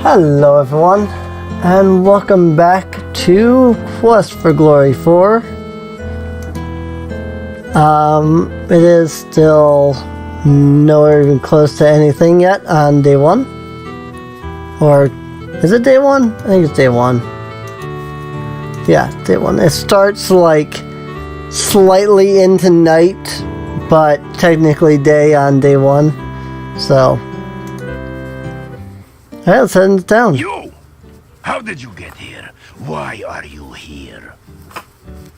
Hello everyone, and welcome back to Quest for Glory 4. It is still nowhere even close to anything yet on day 1. Or, is it day 1? I think it's day 1. Yeah, day 1. It starts like slightly into night, but technically day on day 1. So... Alright, let's head into town. You! How did you get here? Why are you here?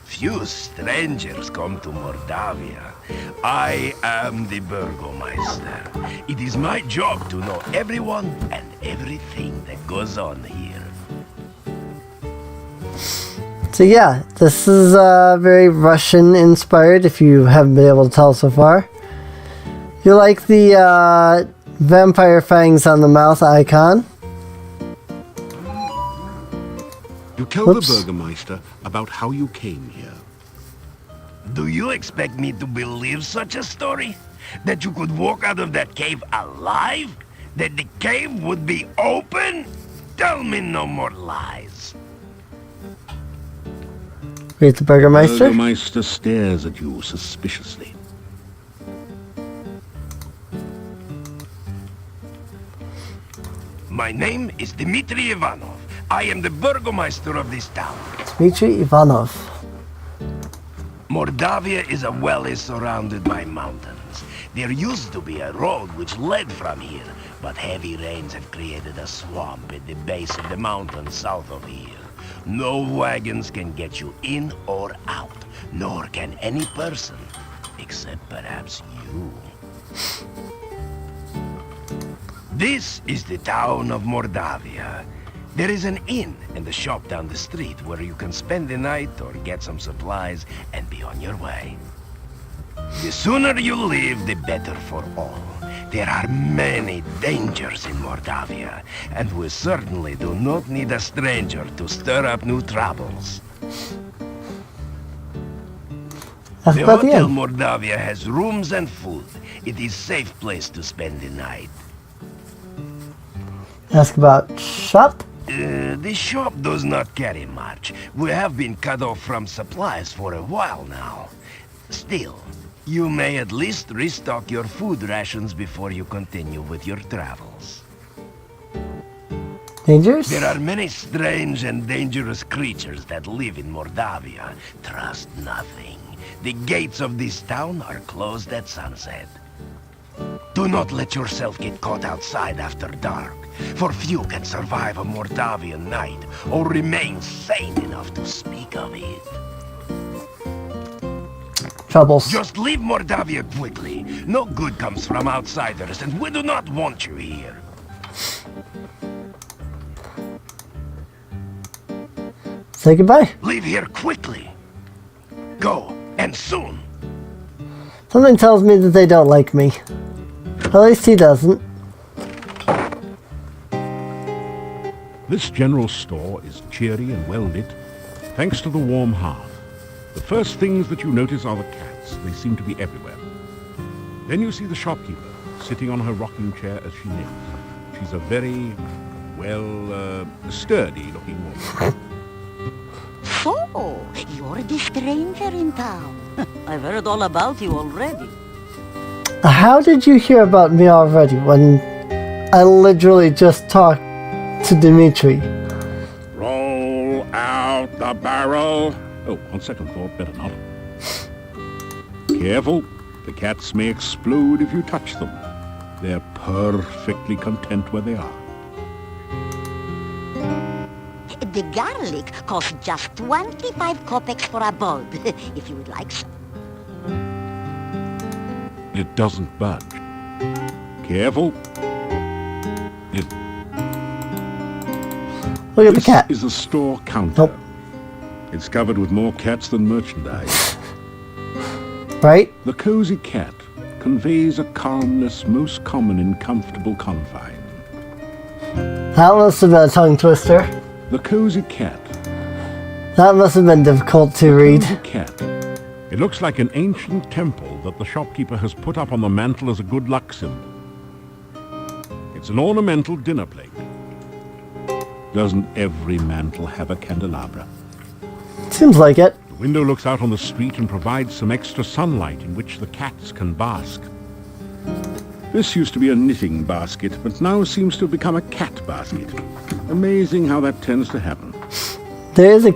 Few strangers come to Mordavia. I am the Burgomaster. It is my job to know everyone and everything that goes on here. So yeah, this is very Russian inspired, if you haven't been able to tell so far. You like the vampire fangs on the mouth icon. You tell the Burgomaster about how you came here. Do you expect me to believe such a story? That you could walk out of that cave alive? That the cave would be open? Tell me no more lies. Greet the Burgomaster. Burgomaster stares at you suspiciously. My name is Dmitri Ivanov. I am the Burgomaster of this town. Dmitri Ivanov. Mordavia is a valley surrounded by mountains. There used to be a road which led from here, but heavy rains have created a swamp at the base of the mountain south of here. No wagons can get you in or out, nor can any person, except perhaps you. This is the town of Mordavia. There is an inn and a shop down the street where you can spend the night or get some supplies and be on your way. The sooner you leave, the better for all. There are many dangers in Mordavia, and we certainly do not need a stranger to stir up new troubles. That's The about the Hotel end. Mordavia has rooms and food. It is a safe place to spend the night. Ask about shop. The shop does not carry much. We have been cut off from supplies for a while now. Still, you may at least restock your food rations before you continue with your travels. Dangers? There are many strange and dangerous creatures that live in Mordavia. Trust nothing. The gates of this town are closed at sunset. Do not let yourself get caught outside after dark, for few can survive a Mordavian night or remain sane enough to speak of it. Troubles. Just leave Mordavia quickly. No good comes from outsiders, and we do not want you here. Say goodbye. Leave here quickly. Go, and soon. Something tells me that they don't like me. At least he doesn't. This general store is cheery and well lit, thanks to the warm hearth. The first things that you notice are the cats. They seem to be everywhere. Then you see the shopkeeper, sitting on her rocking chair as she knits. She's a very, well, sturdy-looking woman. So, you're the stranger in town. I've heard all about you already. How did you hear about me already when I literally just talked to Dmitri? Roll out the barrel. Oh, on second thought, better not. Careful. The cats may explode if you touch them. They're perfectly content where they are. The garlic costs just 25 kopecks for a bulb, if you would like some. It doesn't budge. Careful. Look at the cat. This is a store counter. Nope. It's covered with more cats than merchandise. Right? The cozy cat conveys a calmness most common in comfortable confine. That must have been a tongue twister. The cozy cat. That must have been difficult to read. Cozy cat. It looks like an ancient temple that the shopkeeper has put up on the mantel as a good luck symbol. It's an ornamental dinner plate. Doesn't every mantle have a candelabra? Seems like it. The window looks out on the street and provides some extra sunlight in which the cats can bask. This used to be a knitting basket, but now seems to have become a cat basket. Amazing how that tends to happen. There is a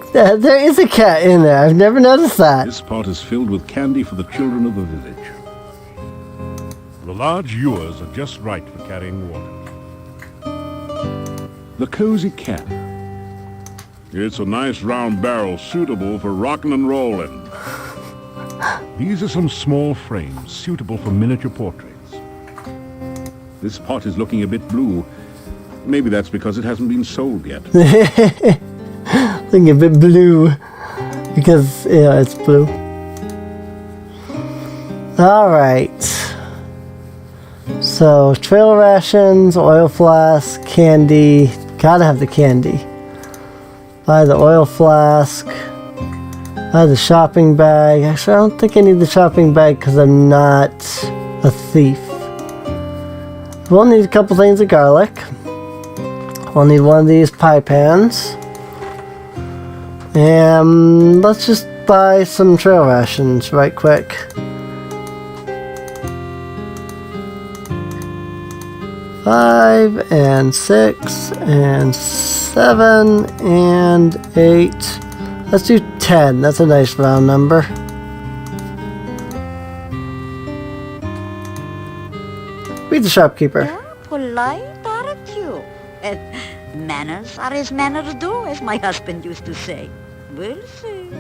cat in there. I've never noticed that. This pot is filled with candy for the children of the village. The large ewers are just right for carrying water. The cozy can. It's a nice round barrel suitable for rockin' and rollin'. These are some small frames suitable for miniature portraits. This pot is looking a bit blue. Maybe that's because it hasn't been sold yet. Looking a bit blue. Because, yeah, it's blue. Alright. So, trail rations, oil flask, candy. Gotta have the candy. Buy the oil flask. Buy the shopping bag. Actually, I don't think I need the shopping bag because I'm not a thief. We'll need a couple things of garlic. We'll need one of these pie pans. And let's just buy some trail rations right quick. Five and 6 and 7 and 8. Let's do 10. That's a nice round number. Read the shopkeeper. Yeah, polite, aren't you? Manners are as manners do, as my husband used to say. We'll see.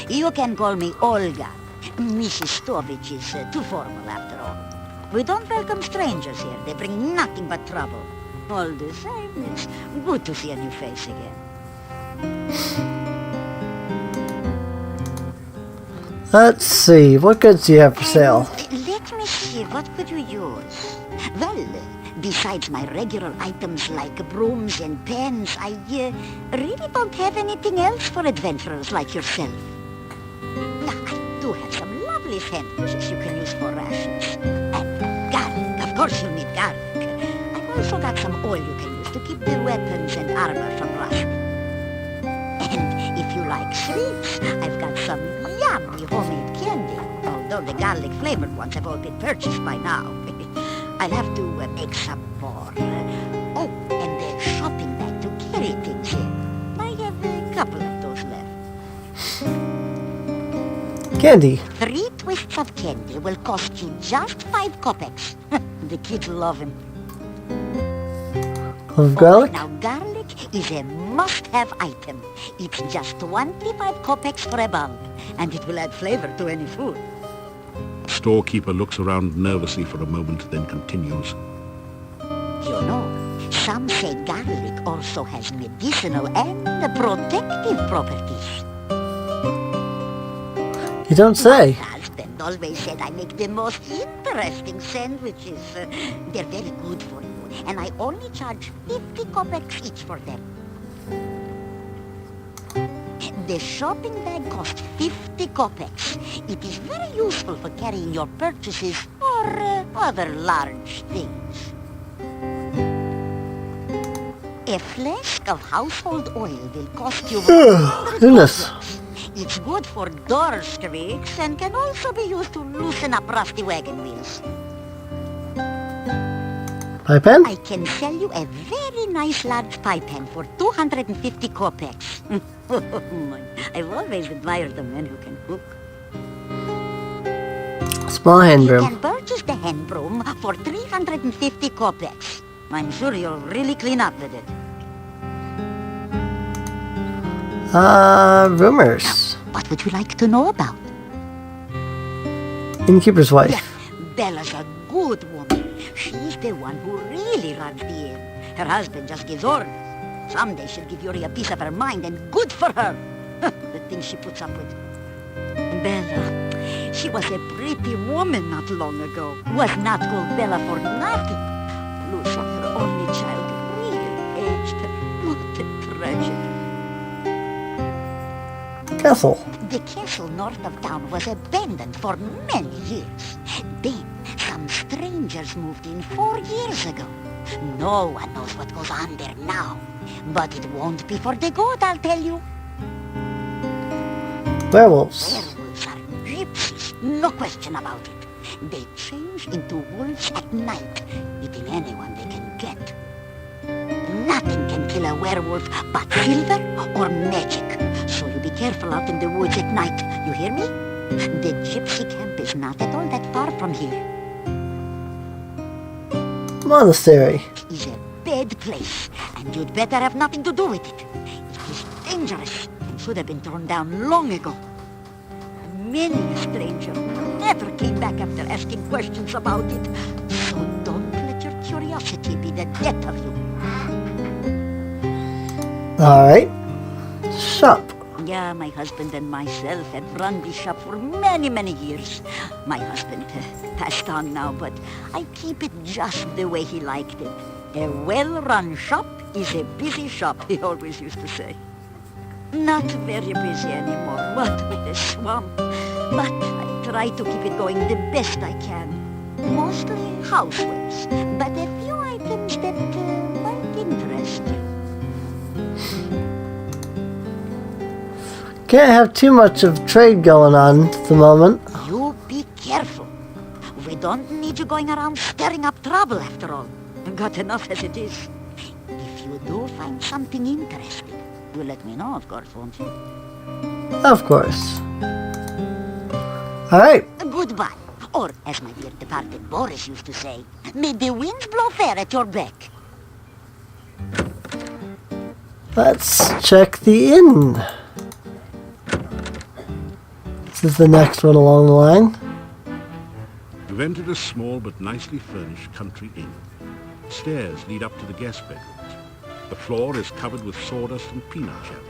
You can call me Olga. Mrs. Stovich is too formal after all. We don't welcome strangers here. They bring nothing but trouble. All the same, it's good to see a new face again. Let's see, what goods do you have for sale? Let me see, what could you use? Well, besides my regular items like brooms and pens, I really don't have anything else for adventurers like yourself. Now, I do have some lovely sandwiches you can use for rations. And garlic, of course you'll need garlic. I've also got some oil you can use to keep the weapons and armor from rusting. And if you like sweets, I've got some yummy homemade candy, although the garlic-flavored ones have all been purchased by now. I'll have to make some more. Oh, and the shopping bag to carry things in. I have a couple of those left. Candy. 3 twists of candy will cost you just 5 kopecks. The kids love them. Of garlic? Now, garlic is a must-have item. It's just 25 kopecks for a bulb, and it will add flavor to any food. Storekeeper looks around nervously for a moment, then continues. You know, some say garlic also has medicinal and protective properties. You don't say. My husband always said I make the most interesting sandwiches. They're very good for you, and I only charge 50 kopecks each for them. The shopping bag costs 50 kopecks. It is very useful for carrying your purchases or other large things. A flask of household oil will cost you 100 Goodness. kopecks. It's good for door squeaks and can also be used to loosen up rusty wagon wheels. Pie pen? I can sell you a very nice large pie pan for 250 kopecks. I've always admired the men who can cook. Small hand You broom. can purchase the hand broom for 350 kopecks. I'm sure you'll really clean up with it. Rumors. What would you like to know about? Innkeeper's wife. Bella's a good woman. She's the one who really runs the inn. Her husband just gives orders. Someday she'll give Yuri a piece of her mind, and good for her. The things she puts up with. Bella, she was a pretty woman not long ago. Was not called Bella for nothing. Lucia, her only child, really aged her. What a tragedy. Castle. The castle north of town was abandoned for many years. Then, some strange strangers moved in 4 years ago. No one knows what goes on there now. But it won't be for the good, I'll tell you. Werewolves. Werewolves are gypsies, no question about it. They change into wolves at night, eating anyone they can get. Nothing can kill a werewolf but silver or magic. So you be careful out in the woods at night, you hear me? The gypsy camp is not at all that far from here. Monastery. It is a bad place, and you'd better have nothing to do with it. It is dangerous and should have been torn down long ago. Many a stranger never came back after asking questions about it. So don't let your curiosity be the death of you. Alright. Shop. Yeah, my husband and myself had run this shop for many, many years. My husband passed on now, but I keep it just the way he liked it. A well-run shop is a busy shop, he always used to say. Not very busy anymore, what with the swamp. But I try to keep it going the best I can. Mostly housewares, but a few items that might interest you. Can't have too much of trade going on at the moment. You be careful. We don't need you going around stirring up trouble after all. Got enough as it is. If you do find something interesting, you let me know, of course, won't you? Of course. Alright. Goodbye. Or, as my dear departed Boris used to say, may the winds blow fair at your back. Let's check the inn. This is the next one along the line. You've entered a small but nicely furnished country inn. Stairs lead up to the guest bedrooms. The floor is covered with sawdust and peanut shell.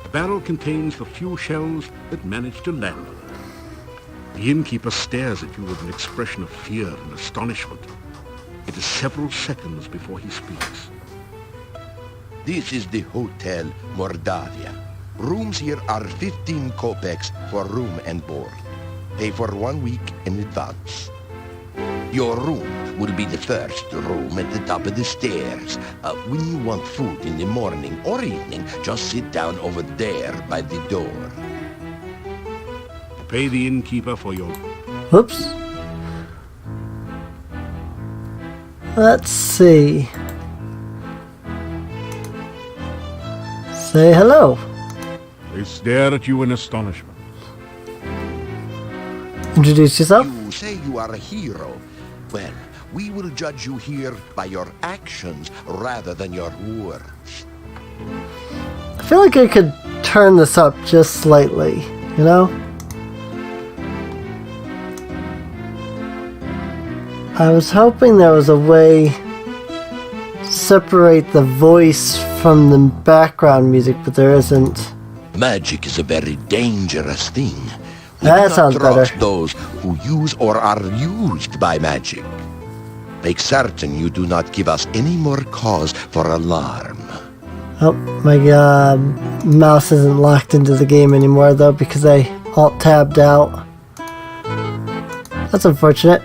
The barrel contains the few shells that manage to land on it. The innkeeper stares at you with an expression of fear and astonishment. It is several seconds before he speaks. This is the Hotel Mordavia. Rooms here are 15 kopecks for room and board. Pay for 1 week in advance. Your room will be the first room at the top of the stairs. When you want food in the morning or evening, just sit down over there by the door. Pay the innkeeper for your... Whoops. Let's see. Say hello. They stare at you in astonishment. Introduce yourself. You say you are a hero. Well, we will judge you here by your actions rather than your words. I feel like I could turn this up just slightly, you know? I was hoping there was a way to separate the voice from the background music, but there isn't. Magic is a very dangerous thing. We That do not sounds trust better. those who use or are used by magic. Make certain you do not give us any more cause for alarm. Oh, my mouse isn't locked into the game anymore though because I alt-tabbed out. That's unfortunate.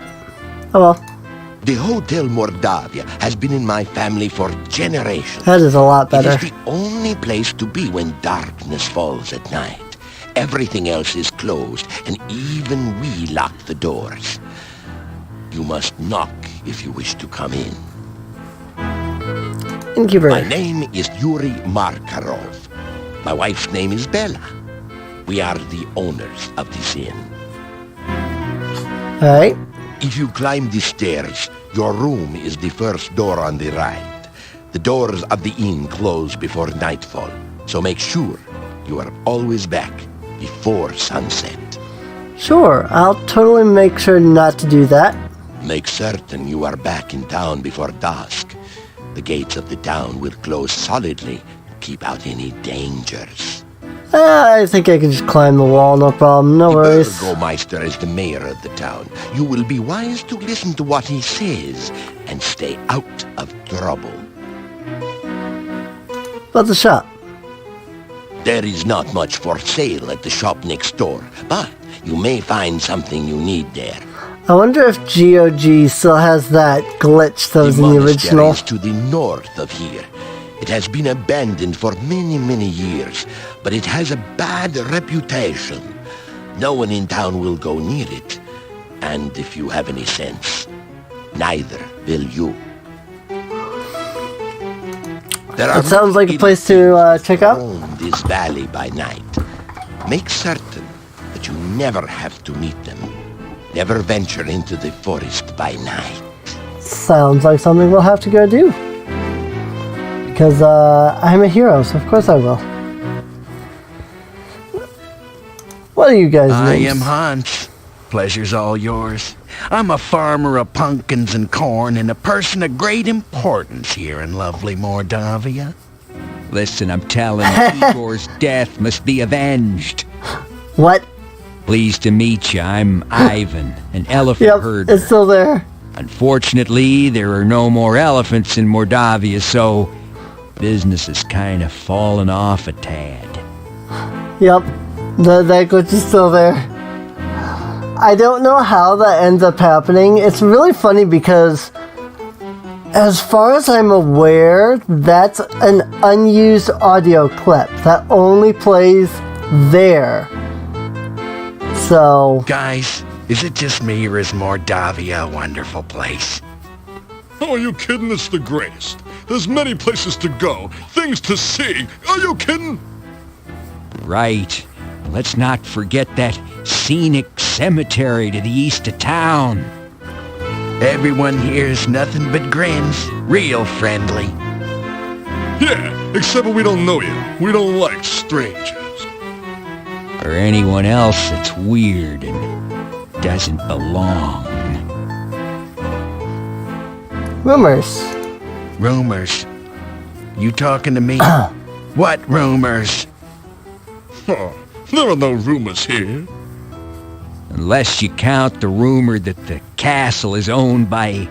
Oh well, The Hotel Mordavia has been in my family for generations. that is a lot It better. is the only place to be when darkness falls at night. Everything else is closed, and even we lock the doors. You must knock if you wish to come in. Innkeeper. My name is Yuri Markarov. My wife's name is Bella. We are the owners of this inn. Alright. If you climb the stairs, your room is the first door on the right. The doors of the inn close before nightfall, so make sure you are always back before sunset. Sure, I'll totally make sure not to do that. Make certain you are back in town before dusk. The gates of the town will close solidly to keep out any dangers. I think I can just climb the wall, no problem, no The worries. Burgomeister is the mayor of the town. You will be wise to listen to what he says and stay out of trouble. About the shop. There is not much for sale at the shop next door, but you may find something you need there. I wonder if GOG still has that glitch that was in the monastery original. is to the north of here. It has been abandoned for many, many years, but it has a bad reputation. No one in town will go near it. And if you have any sense, neither will you. It sounds like a place to check out. Roam this valley by night. Make certain that you never have to meet them. Never venture into the forest by night. Sounds like something we'll have to go do. Because I'm a hero, so of course I will. What are you guys' I names? am Hans. Pleasure's all yours. I'm a farmer of pumpkins and corn and a person of great importance here in lovely Mordavia. Listen, I'm telling you, Igor's death must be avenged. What? Pleased to meet you. I'm Ivan, an elephant Yep, herder. it's still there. Unfortunately, there are no more elephants in Mordavia, so business has kind of fallen off a tad. Yep, that glitch is still there. I don't know how that ends up happening. It's really funny because, as far as I'm aware, that's an unused audio clip that only plays there. So, Guys, is it just me or is Mordavia a wonderful place? Oh, are you kidding? It's the greatest. There's many places to go, things to see. Are you kidding? Right. Let's not forget that scenic cemetery to the east of town. Everyone here's nothing but grins. Real friendly. Yeah, except when we don't know you. We don't like strangers. Or anyone else that's weird and doesn't belong. rumors. Rumors. You talking to me? What rumors? Oh, there are no rumors here. Unless you count the rumor that the castle is owned by...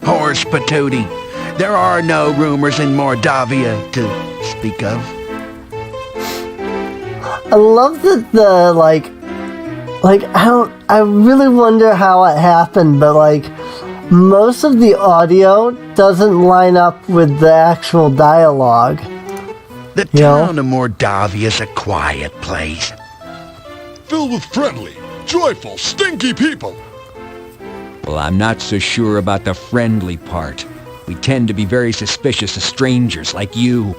Horse patootie. There are no rumors in Mordavia to speak of. I love that I really wonder how it happened, but most of the audio doesn't line up with the actual dialogue. The Yeah. town of Mordavia is a quiet place. Filled with friendly, joyful, stinky people. Well, I'm not so sure about the friendly part. We tend to be very suspicious of strangers like you.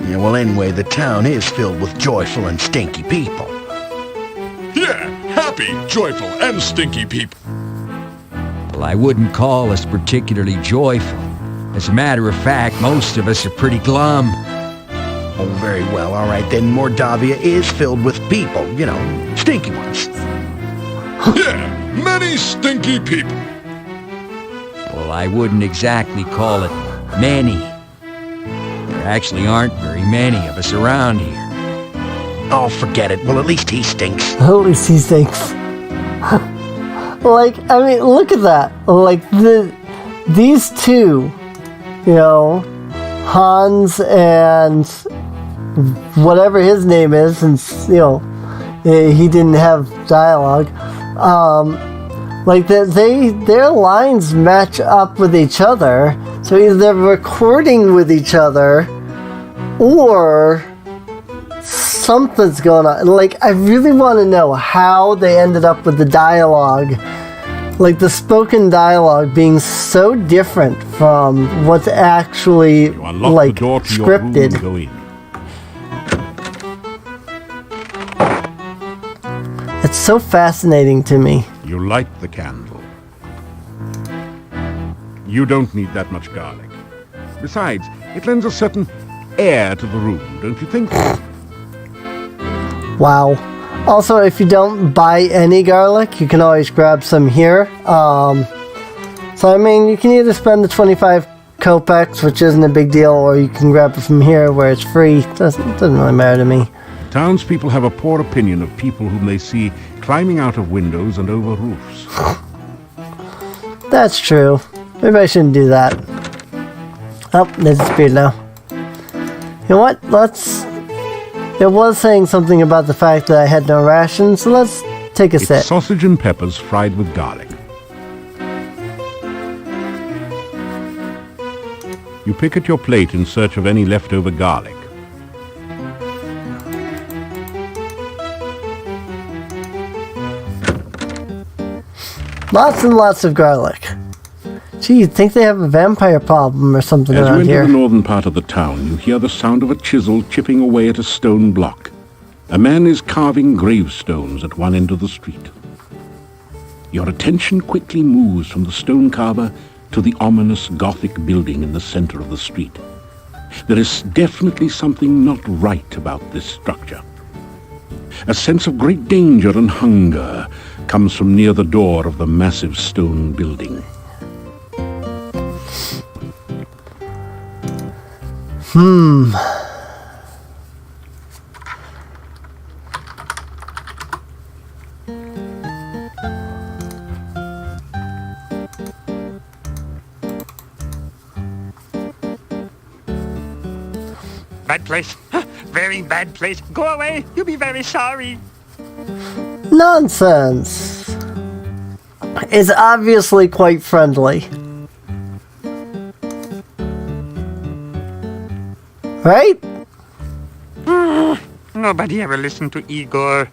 Yeah, well, anyway, the town is filled with joyful and stinky people. Yeah, happy, joyful, and stinky people. Well, I wouldn't call us particularly joyful. As a matter of fact, most of us are pretty glum. Oh, very well. All right, then Mordavia is filled with people. You know, stinky ones. Yeah, many stinky people. Well, I wouldn't exactly call it many. There actually aren't very many of us around here. Oh, forget it. Well, at least he stinks. At least he thinks. Look at that. These two, Hans and whatever his name is, since, he didn't have dialogue. Their lines match up with each other. So either they're recording with each other or something's going on. I really want to know how they ended up with the dialogue. The spoken dialogue being so different from what's actually, You unlock the door to your room scripted. and go in. It's so fascinating to me. You light the candle. You don't need that much garlic. Besides, it lends a certain air to the room, don't you think? Wow. Also, if you don't buy any garlic, you can always grab some here. You can either spend the 25 kopecks, which isn't a big deal, or you can grab it from here where it's free. Doesn't really matter to me. Townspeople have a poor opinion of people whom they see climbing out of windows and over roofs. That's true. Maybe I shouldn't do that. Oh, they disappeared now. You know what? It was saying something about the fact that I had no rations, so let's take a It's sip. sausage and peppers fried with garlic. You pick at your plate in search of any leftover garlic. Lots and lots of garlic. Gee, you'd think they have a vampire problem or something As you around enter here. the northern part of the town, you hear the sound of a chisel chipping away at a stone block. A man is carving gravestones at one end of the street. Your attention quickly moves from the stone carver to the ominous Gothic building in the center of the street. There is definitely something not right about this structure. A sense of great danger and hunger comes from near the door of the massive stone building. Bad place. Very bad place. Go away. You'll be very sorry. Nonsense. It's obviously quite friendly. Right? Nobody ever listened to Igor.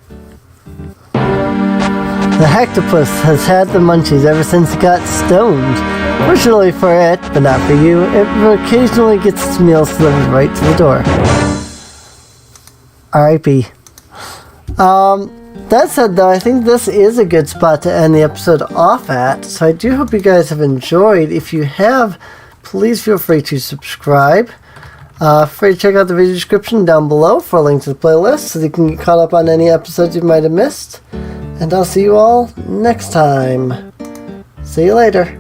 The Hectopus has had the munchies ever since it got stoned. Fortunately for it, but not for you, it occasionally gets its meals delivered right to the door. R.I.P. That said though, I think this is a good spot to end the episode off at, so I do hope you guys have enjoyed. If you have, please feel free to subscribe. Free to check out the video description down below for a link to the playlist so that you can get caught up on any episodes you might have missed. And I'll see you all next time. See you later.